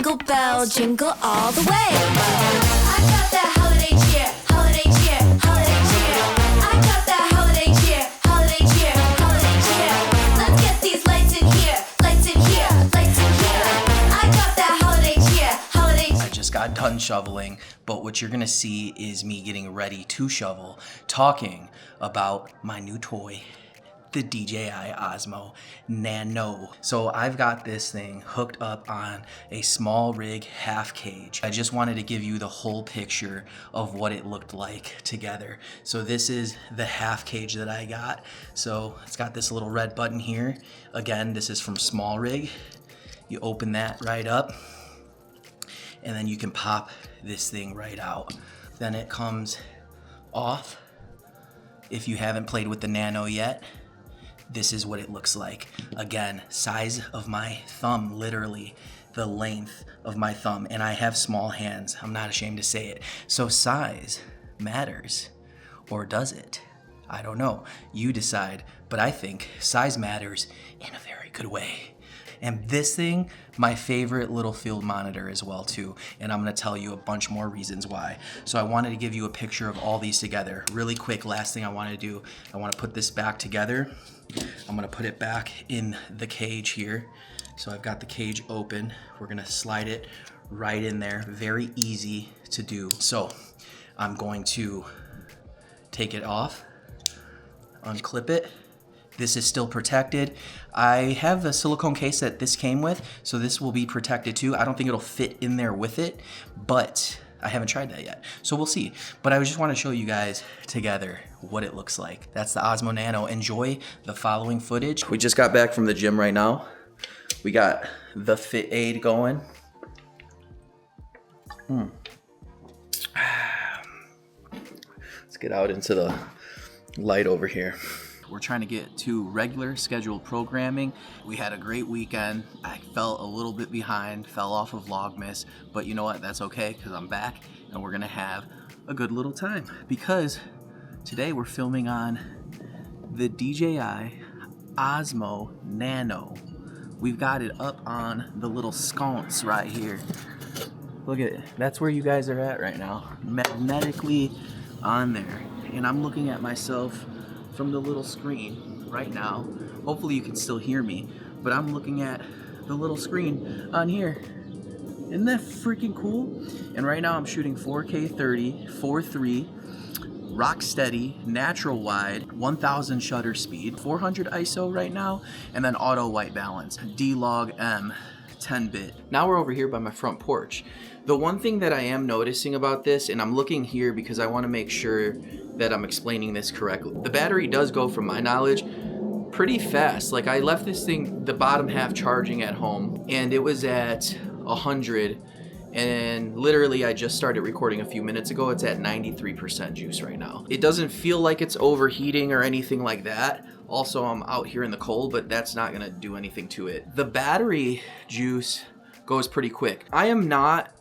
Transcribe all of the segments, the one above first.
jingle bell, jingle all the way. I got that holiday cheer, holiday cheer, holiday cheer. I got that holiday cheer, holiday cheer, holiday cheer. Let's get these lights in here, lights in here, lights in here. I got that holiday cheer, holiday cheer. I just got done shoveling, but what you're gonna see is me getting ready to shovel, talking about my new toy, the DJI Osmo Nano. So I've got this thing hooked up on a small rig half cage. I just wanted to give you the whole picture of what it looked like together. So this is the half cage that I got. So it's got this little red button here. Again, this is from small rig. You open that right up, and then you can pop this thing right out. Then it comes off. If you haven't played with the Nano yet, this is what it looks like. Again, size of my thumb, literally the length of my thumb. And I have small hands, I'm not ashamed to say it. So size matters, or does it? I don't know, you decide, but I think size matters in a very good way. And this thing, my favorite little field monitor as well too. And I'm gonna tell you a bunch more reasons why. So I wanted to give you a picture of all these together. Really quick, last thing I wanna do, I wanna put this back together. I'm gonna put it back in the cage here. So I've got the cage open. We're gonna slide it right in there. Very easy to do. So I'm going to take it off, unclip it. This is still protected. I have a silicone case that this came with, so this will be protected too. I don't think it'll fit in there with it, but I haven't tried that yet, so we'll see. But I just want to show you guys together what it looks like. That's the Osmo Nano. Enjoy the following footage. We just got back from the gym right now. We got the Fit Aid going. Let's get out into the light over here. We're trying to get to regular scheduled programming. We had a great weekend. I felt a little bit behind, fell off of Vlogmas, but you know what? That's okay, because I'm back and we're gonna have a good little time, because today we're filming on the DJI Osmo Nano. We've got it up on the little sconce right here. Look at it. That's where you guys are at right now, magnetically on there. And I'm looking at myself from the little screen right now. Hopefully you can still hear me, but I'm looking at the little screen on here. Isn't that freaking cool? And right now I'm shooting 4K 30, 4.3, rock steady, natural wide, 1000 shutter speed, 400 ISO right now, and then auto white balance, D-Log M, 10-bit. Now we're over here by my front porch. The one thing that I am noticing about this, and I'm looking here because I want to make sure that I'm explaining this correctly. The battery does go, from my knowledge, pretty fast. Like, I left this thing, the bottom half, charging at home, and it was at 100, and literally I just started recording a few minutes ago. It's at 93% juice right now. It doesn't feel like it's overheating or anything like that. Also, I'm out here in the cold, but that's not gonna do anything to it. The battery juice goes pretty quick. I am not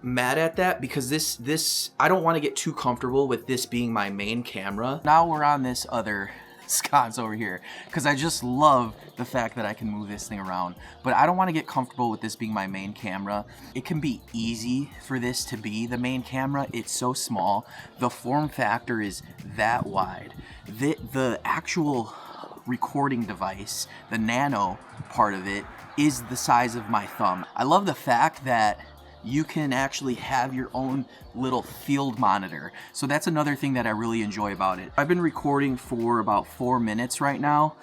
mad at that, because this I don't want to get too comfortable with this being my main camera. Now we're on this other sconce over here, because I just love the fact that I can move this thing around, but I don't want to get comfortable with this being my main camera. It can be easy for this to be the main camera. It's so small. The form factor is that wide. The actual recording device, the Nano part of it, is the size of my thumb. I love the fact that you can actually have your own little field monitor. So that's another thing that I really enjoy about it. I've been recording for about 4 minutes right now.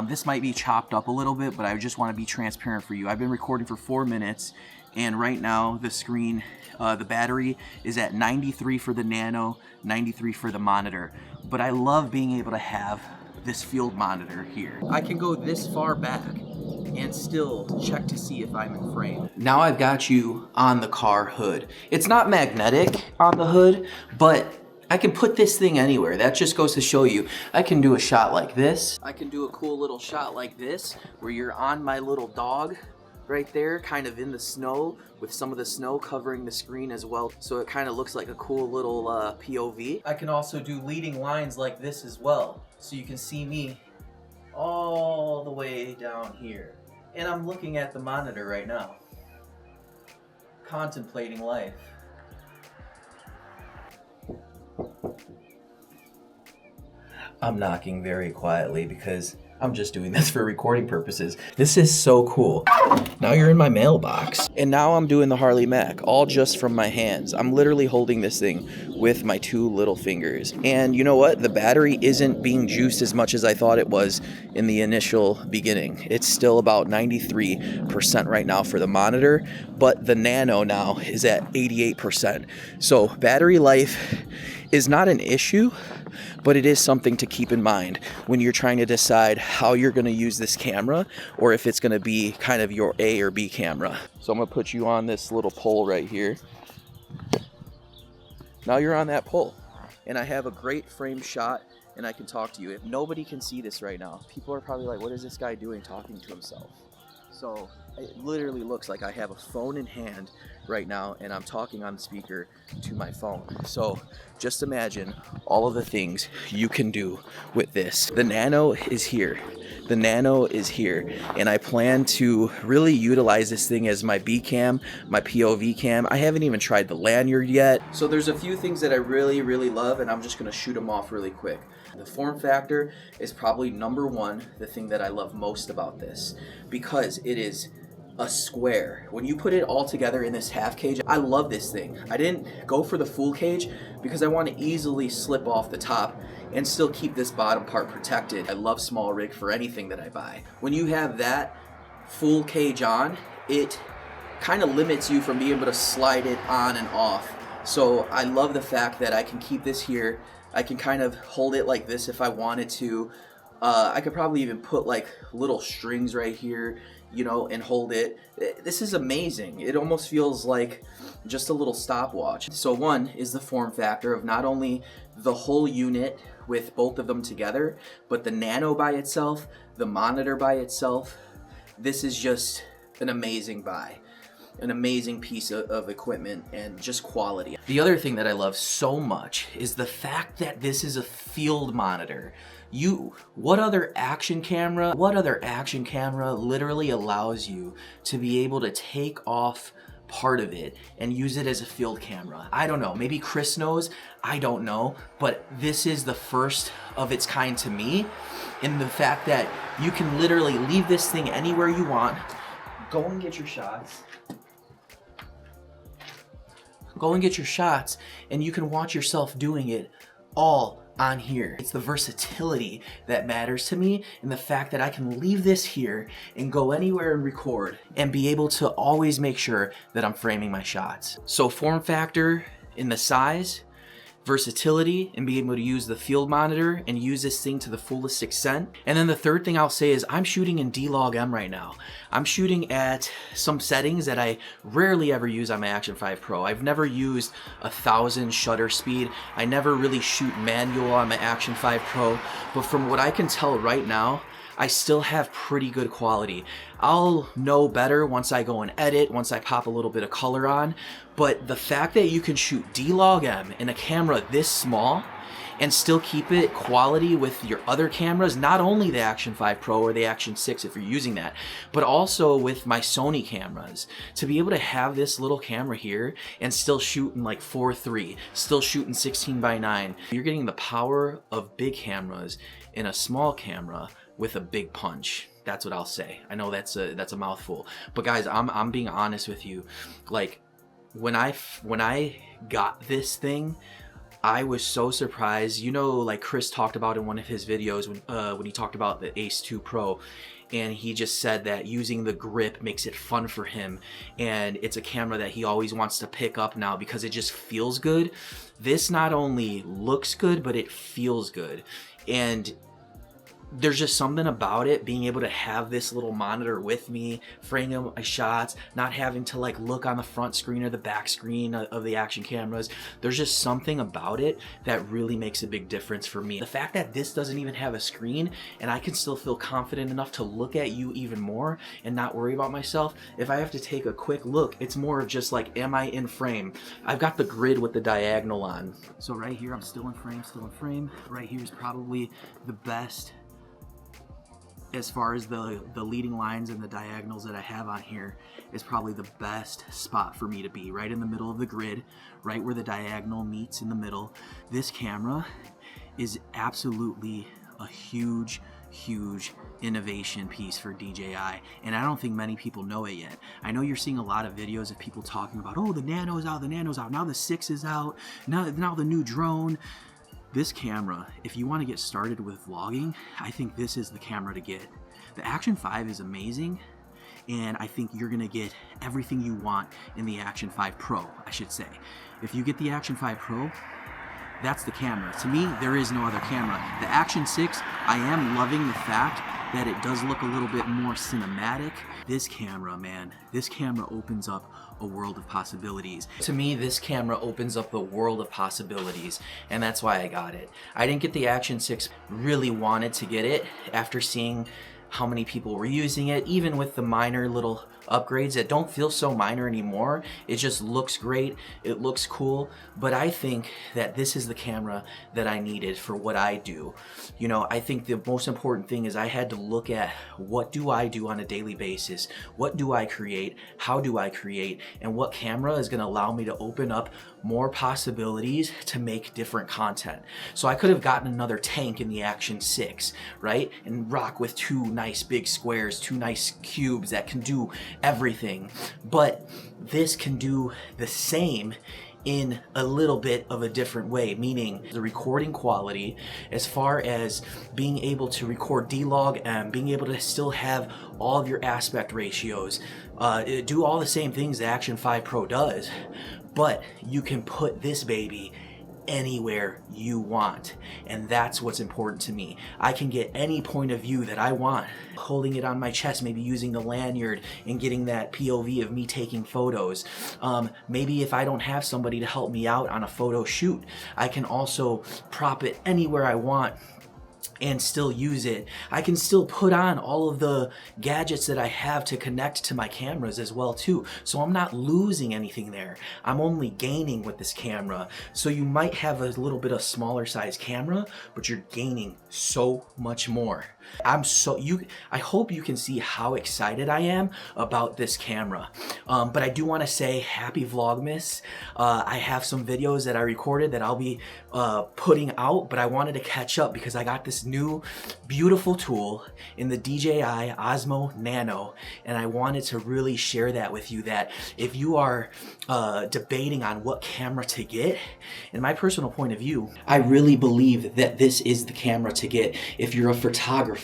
This might be chopped up a little bit, but I just want to be transparent for you. I've been recording for 4 minutes, and right now the screen, the battery is at 93 for the Nano, 93 for the monitor. But I love being able to have this field monitor here. I can go this far back and still check to see if I'm in frame. Now I've got you on the car hood. It's not magnetic on the hood, but I can put this thing anywhere. That just goes to show you, I can do a shot like this. I can do a cool little shot like this, where you're on my little dog right there, kind of in the snow, with some of the snow covering the screen as well. So it kind of looks like a cool little POV. I can also do leading lines like this as well. So you can see me all the way down here. And I'm looking at the monitor right now. contemplating life. I'm knocking very quietly because I'm just doing this for recording purposes. This is so cool. Now you're in my mailbox. And now I'm doing the Harley Mac, all just from my hands. I'm literally holding this thing with my 2 little fingers. And you know what? The battery isn't being juiced as much as I thought it was in the initial beginning. It's still about 93% right now for the monitor, but the Nano now is at 88%. So battery life is not an issue, but it is something to keep in mind when you're trying to decide how you're going to use this camera, or if it's going to be kind of your A or B camera. So I'm going to put you on this little pole right here. Now you're on that pole, and I have a great frame shot, and I can talk to you. If nobody can see this right now, people are probably like, what is this guy doing talking to himself? So it literally looks like I have a phone in hand right now, and I'm talking on the speaker to my phone. So just imagine all of the things you can do with this. The Nano is here. The Nano is here, and I plan to really utilize this thing as my B cam, my POV cam. I haven't even tried the lanyard yet. So there's a few things that I really, really love, and I'm just gonna shoot them off really quick. The form factor is probably number one, the thing that I love most about this, because it is a square. When you put it all together in this half cage, I love this thing. I didn't go for the full cage because I want to easily slip off the top and still keep this bottom part protected. I love small rig for anything that I buy. When you have that full cage on, it kind of limits you from being able to slide it on and off. So I love the fact that I can keep this here. I can kind of hold it like this if I wanted to. I could probably even put like little strings right here, you know, and hold it. This is amazing. It almost feels like just a little stopwatch. So one is the form factor of not only the whole unit with both of them together, but the Nano by itself, the monitor by itself. This is just an amazing buy. An amazing piece of equipment and just quality. The other thing that I love so much is the fact that this is a field monitor. What other action camera literally allows you to be able to take off part of it and use it as a field camera? I don't know, maybe Chris knows, I don't know, but this is the first of its kind to me, in the fact that you can literally leave this thing anywhere you want, go and get your shots, and you can watch yourself doing it all on here. It's the versatility that matters to me, and the fact that I can leave this here and go anywhere and record and be able to always make sure that I'm framing my shots. So form factor in the size, versatility, and being able to use the field monitor and use this thing to the fullest extent. And then the third thing I'll say is I'm shooting in D-Log-M right now. I'm shooting at some settings that I rarely ever use on my Action 5 Pro. I've never used 1,000 shutter speed. I never really shoot manual on my Action 5 Pro, but from what I can tell right now, I still have pretty good quality. I'll know better once I go and edit, once I pop a little bit of color on, but the fact that you can shoot D-Log-M in a camera this small and still keep it quality with your other cameras, not only the Action 5 Pro or the Action 6 if you're using that, but also with my Sony cameras. To be able to have this little camera here and still shoot in like 4:3, still shooting 16:9, you're getting the power of big cameras in a small camera with a big punch. That's what I'll say. I know that's a mouthful, but guys, I'm being honest with you. Like when I got this thing, I was so surprised. You know, like Chris talked about in one of his videos when he talked about the Ace 2 Pro, and he just said that using the grip makes it fun for him, and it's a camera that he always wants to pick up now because it just feels good. This not only looks good, but it feels good. And there's just something about it, being able to have this little monitor with me, framing my shots, not having to like look on the front screen or the back screen of the action cameras. There's just something about it that really makes a big difference for me. The fact that this doesn't even have a screen and I can still feel confident enough to look at you even more and not worry about myself. If I have to take a quick look, it's more of just like, am I in frame? I've got the grid with the diagonal on. So right here, I'm still in frame, still in frame. Right here is probably the best as far as the leading lines and the diagonals that I have on here, is probably the best spot for me to be, right in the middle of the grid, right where the diagonal meets in the middle. This camera is absolutely a huge innovation piece for DJI, and I don't think many people know it yet. I know you're seeing a lot of videos of people talking about, oh, the Nano's out, now the 6 is out, now the new drone. This camera, if you want to get started with vlogging, I think this is the camera to get. The Action 5 is amazing, and I think you're gonna get everything you want in the Action 5 Pro, I should say. If you get the Action 5 Pro, that's the camera. To me, there is no other camera. The Action 6, I am loving the fact that it does look a little bit more cinematic. This camera, man, this camera opens up a world of possibilities. To me, this camera opens up a world of possibilities, and that's why I got it. I didn't get the Action 6, really wanted to get it after seeing how many people were using it, even with the minor little upgrades that don't feel so minor anymore. It just looks great, it looks cool, but I think that this is the camera that I needed for what I do. You know, I think the most important thing is I had to look at what do I do on a daily basis, what do I create, how do I create, and what camera is going to allow me to open up more possibilities to make different content. So I could have gotten another tank in the Action 6, right? And rock with 2 nice big squares, 2 nice cubes that can do everything. But this can do the same in a little bit of a different way, meaning the recording quality, as far as being able to record D-Log and being able to still have all of your aspect ratios, do all the same things the Action 5 Pro does, but you can put this baby anywhere you want, and that's what's important to me. I can get any point of view that I want, holding it on my chest, maybe using the lanyard and getting that POV of me taking photos. Maybe if I don't have somebody to help me out on a photo shoot, I can also prop it anywhere I want and still use it. I can still put on all of the gadgets that I have to connect to my cameras as well too. So I'm not losing anything there. I'm only gaining with this camera. So you might have a little bit of smaller size camera, but you're gaining so much more. I hope you can see how excited I am about this camera. But I do want to say happy Vlogmas. I have some videos that I recorded that I'll be putting out, but I wanted to catch up because I got this new beautiful tool in the DJI Osmo Nano, and I wanted to really share that with you, that if you are debating on what camera to get, in my personal point of view, I really believe that this is the camera to get if you're a photographer,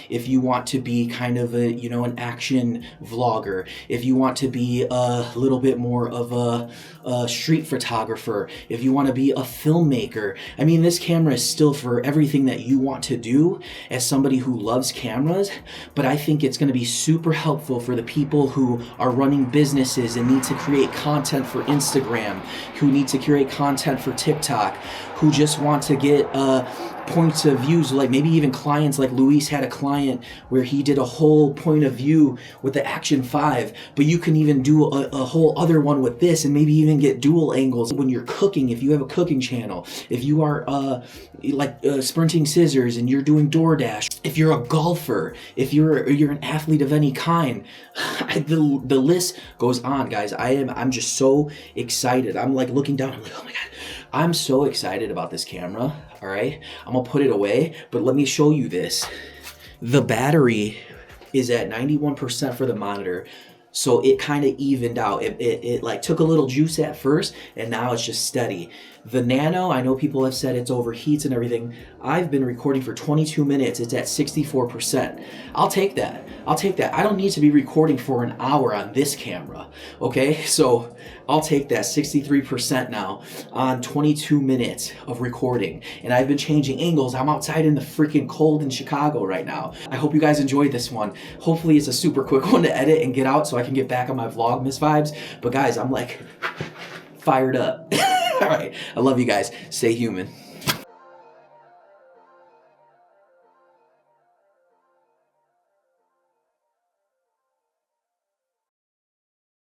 if you want to be kind of a, you know, an action vlogger, if you want to be a little bit more of a street photographer, if you want to be a filmmaker. I mean, this camera is still for everything that you want to do as somebody who loves cameras, but I think it's going to be super helpful for the people who are running businesses and need to create content for Instagram, who need to create content for TikTok, who just want to get points of views, like maybe even clients. Like Luis had a client where he did a whole point of view with the Action 5, but you can even do a whole other one with this, and maybe even get dual angles when you're cooking. If you have a cooking channel, if you are sprinting scissors and you're doing DoorDash, if you're a golfer, if you're an athlete of any kind, the list goes on, guys. I'm just so excited. I'm like looking down, I'm like, oh my god, I'm so excited about this camera. All right, I'm gonna put it away, but let me show you this. The battery is at 91% for the monitor, so it kind of evened out. It like took a little juice at first, and now it's just steady. The Nano, I know people have said it's overheats and everything. I've been recording for 22 minutes. It's at 64%. I'll take that. I'll take that. I don't need to be recording for an hour on this camera, okay? So I'll take that 63% now on 22 minutes of recording. And I've been changing angles. I'm outside in the freaking cold in Chicago right now. I hope you guys enjoyed this one. Hopefully it's a super quick one to edit and get out so I can get back on my Vlogmas vibes. But guys, I'm like fired up. All right, I love you guys. Stay human.